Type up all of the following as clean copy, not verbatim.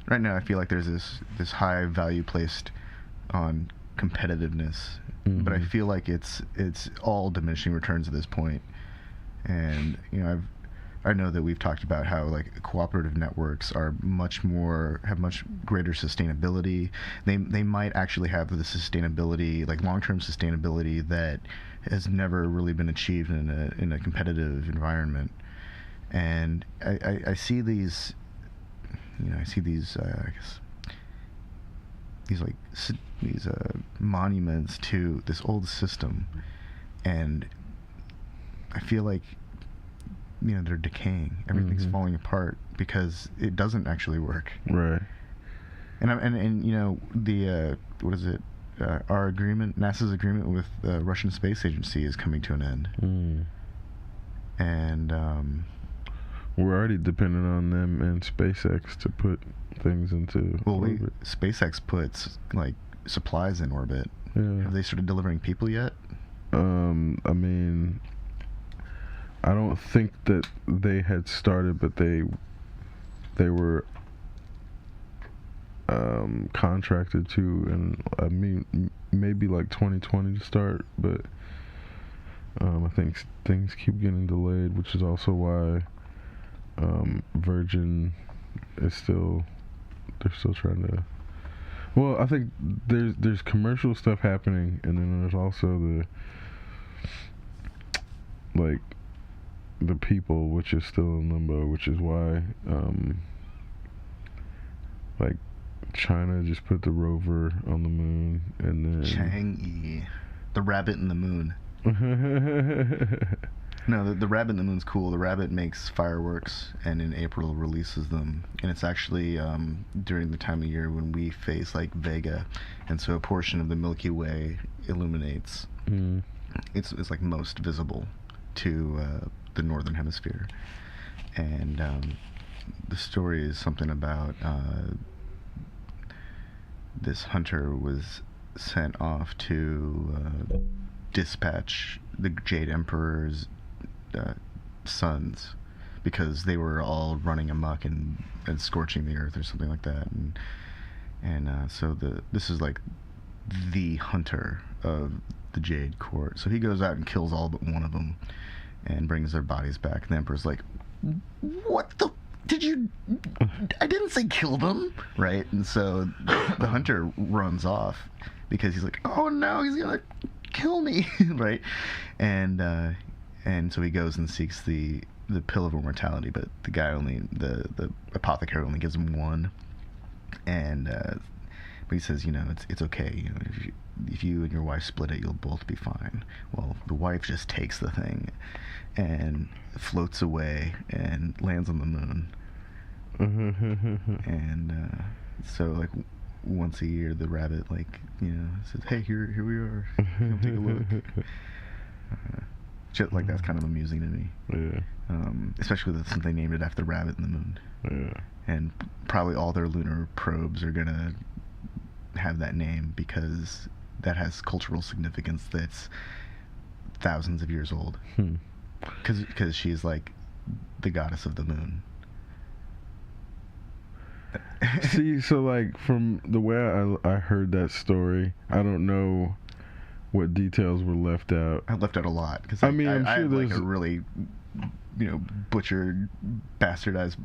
right now I feel like there's this high value placed on competitiveness, but I feel like it's all diminishing returns at this point. And I know that we've talked about how like cooperative networks are have much greater sustainability. They might actually have the sustainability, like long-term sustainability, that has never really been achieved in a competitive environment. And I see these, I see these I guess these monuments to this old system, and I feel like they're decaying. Everything's falling apart because it doesn't actually work. Right. And the what is it? Our agreement, NASA's agreement with the Russian Space Agency is coming to an end. And we're already dependent on them and SpaceX to put things into orbit. SpaceX puts like supplies in orbit. Yeah. Have they started delivering people yet? I mean, I don't think that they had started, but they were contracted to, and I mean maybe like 2020 to start, but I think things keep getting delayed, which is also why Virgin is they're still trying to. Well, I think there's commercial stuff happening, and then there's also the people, which is still in limbo, which is why like China just put the rover on the moon, and then Chang'e, the rabbit in the moon. No, the rabbit in the moon's cool. The rabbit makes fireworks, and in April releases them. And it's actually during the time of year when we face like Vega, and so a portion of the Milky Way illuminates. It's like most visible to the northern hemisphere. And the story is something about this hunter was sent off to dispatch the Jade Emperor's sons, because they were all running amok and scorching the earth or something like that, and so this is like the hunter of the Jade Court. So he goes out and kills all but one of them and brings their bodies back. And the Emperor's like, what the did you I didn't say kill them, right? And so the hunter runs off because he's like, oh no, he's gonna kill me. Right? And so he goes and seeks the pill of immortality, but the guy the apothecary only gives him one. And but he says, it's okay, if you and your wife split it, you'll both be fine. Well, the wife just takes the thing and floats away and lands on the moon. And so like once a year the rabbit says, hey, here we are, come take a look. Shit like that's kind of amusing to me. Yeah. Especially since they named it after the rabbit in the moon. Yeah. And probably all their lunar probes are gonna have that name because that has cultural significance that's thousands of years old. Because she's like the goddess of the moon. See, so like from the way I heard that story, I don't know what details were left out. I left out a lot because I'm sure I have there's like a really butchered, bastardized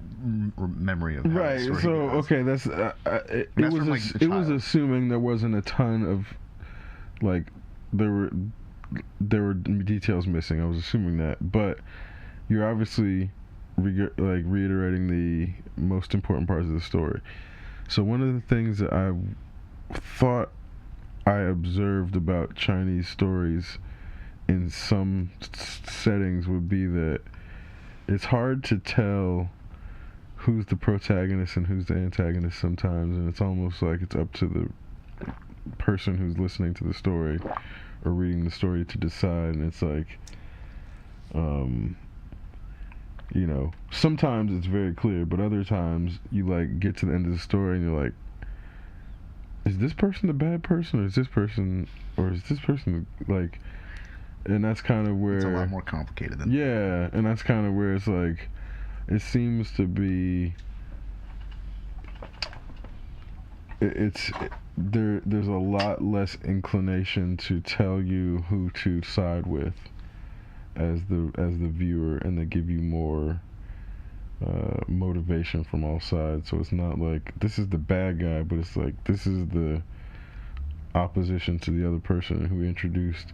memory of how right. the story So goes. Okay, that's it was assuming there wasn't a ton of like there were details missing. I was assuming that, but you're obviously reiterating the most important parts of the story. So one of the things that I thought I observed about Chinese stories in some settings would be that it's hard to tell who's the protagonist and who's the antagonist sometimes, and it's almost like it's up to the person who's listening to the story or reading the story to decide. And it's like sometimes it's very clear, but other times you like get to the end of the story and you're like, is this person the bad person, or is this person like, and that's kind of where It's a lot more complicated than yeah, and that's kind of where it's like it seems to be there's a lot less inclination to tell you who to side with as the viewer, and they give you more motivation from all sides. So it's not like this is the bad guy, but it's like this is the opposition to the other person who introduced.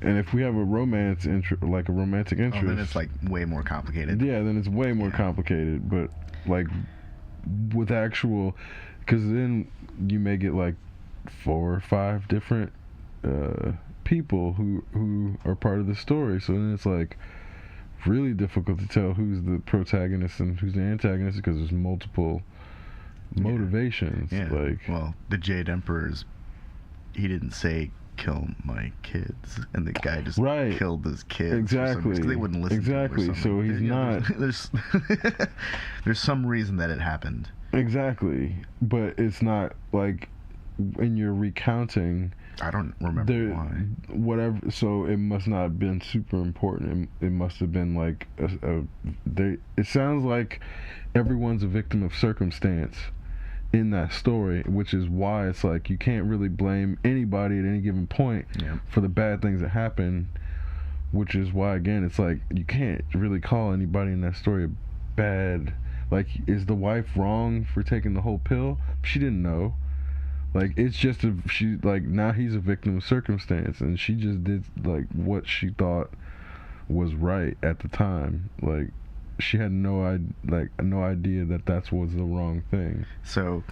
And if we have a romantic interest, then it's like way more complicated. Yeah, then it's way more complicated. But like with actual, because then you may get like 4 or 5 different people who are part of the story. So then it's like really difficult to tell who's the protagonist and who's the antagonist, because there's multiple motivations. Yeah. Like, well, the Jade Emperor's, he didn't say kill my kids, and the guy just killed his kids. Exactly. Because they wouldn't listen. Exactly. To him or so he's not. There's some reason that it happened. Exactly, but it's not like when you're recounting. I don't remember why. Whatever. So it must not have been super important. It must have been like it sounds like everyone's a victim of circumstance in that story, which is why it's like you can't really blame anybody at any given point for the bad things that happen, which is why, again, it's like you can't really call anybody in that story bad. Like, is the wife wrong for taking the whole pill? She didn't know. Like, it's just now he's a victim of circumstance, and she just did like what she thought was right at the time. Like, she had no idea that was the wrong thing. So,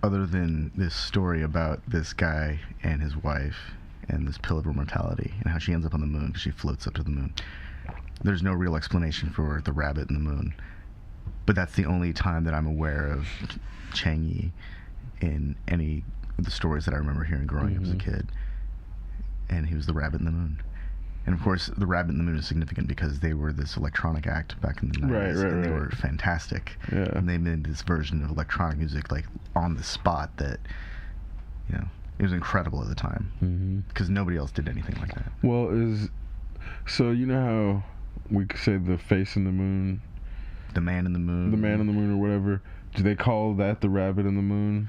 other than this story about this guy and his wife and this pill of immortality and how she ends up on the moon because she floats up to the moon, there's no real explanation for the rabbit in the moon. But that's the only time that I'm aware of Chang Yi in any of the stories that I remember hearing growing up as a kid. And he was the rabbit in the moon. And of course, the Rabbit in the Moon is significant because they were this electronic act back in the 90s, and they were fantastic. Yeah. And they made this version of electronic music like on the spot that, it was incredible at the time because nobody else did anything like that. Well, so you know how we could say the face in the moon, the man in the moon, or whatever. Do they call that the rabbit in the moon?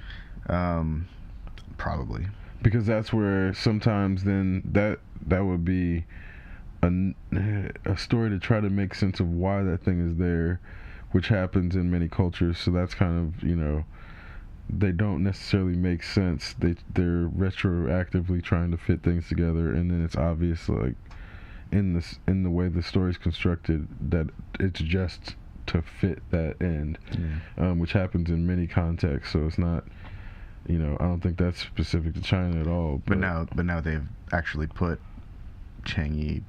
Probably. Because that's where sometimes then that would be a story to try to make sense of why that thing is there, which happens in many cultures. So that's kind of, they don't necessarily make sense. They're retroactively trying to fit things together, and then it's obvious, like in the way the story's constructed, that it's just to fit that end, which happens in many contexts. So it's not. I don't think that's specific to China at all. But now they've actually put Chang Yi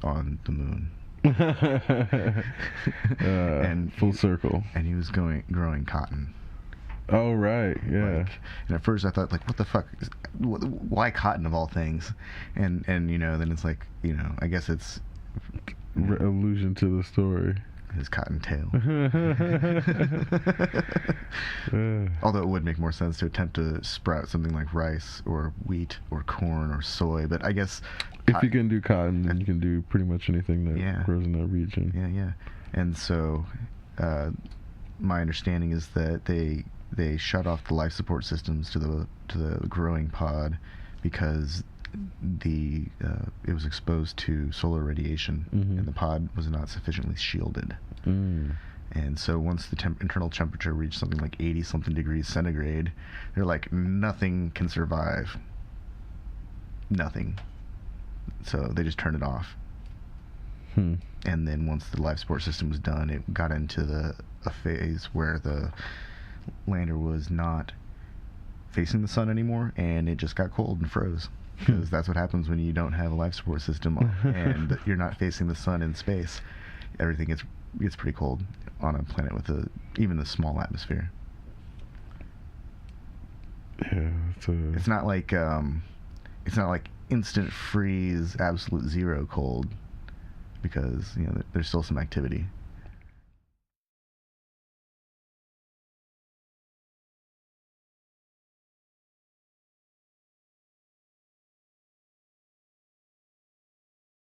on the moon. And full circle. And he was growing cotton. Oh, right, yeah. And at first I thought, like, what the fuck? Why cotton of all things? And then it's like, I guess it's... allusion to the story. His cotton tail. Although it would make more sense to attempt to sprout something like rice or wheat or corn or soy, but I guess if you can do cotton, then you can do pretty much anything that grows in that region. Yeah. And so my understanding is that they shut off the life support systems to the growing pod because it was exposed to solar radiation, and the pod was not sufficiently shielded. And so once the internal temperature reached something like 80-something degrees centigrade, they're like, nothing can survive. Nothing. So they just turned it off. And then once the life support system was done, it got into a phase where the lander was not facing the sun anymore, and it just got cold and froze. Because that's what happens when you don't have a life support system and you're not facing the sun in space. Everything gets pretty cold on a planet with even a small atmosphere. Yeah, it's not like instant freeze, absolute zero cold, because there's still some activity.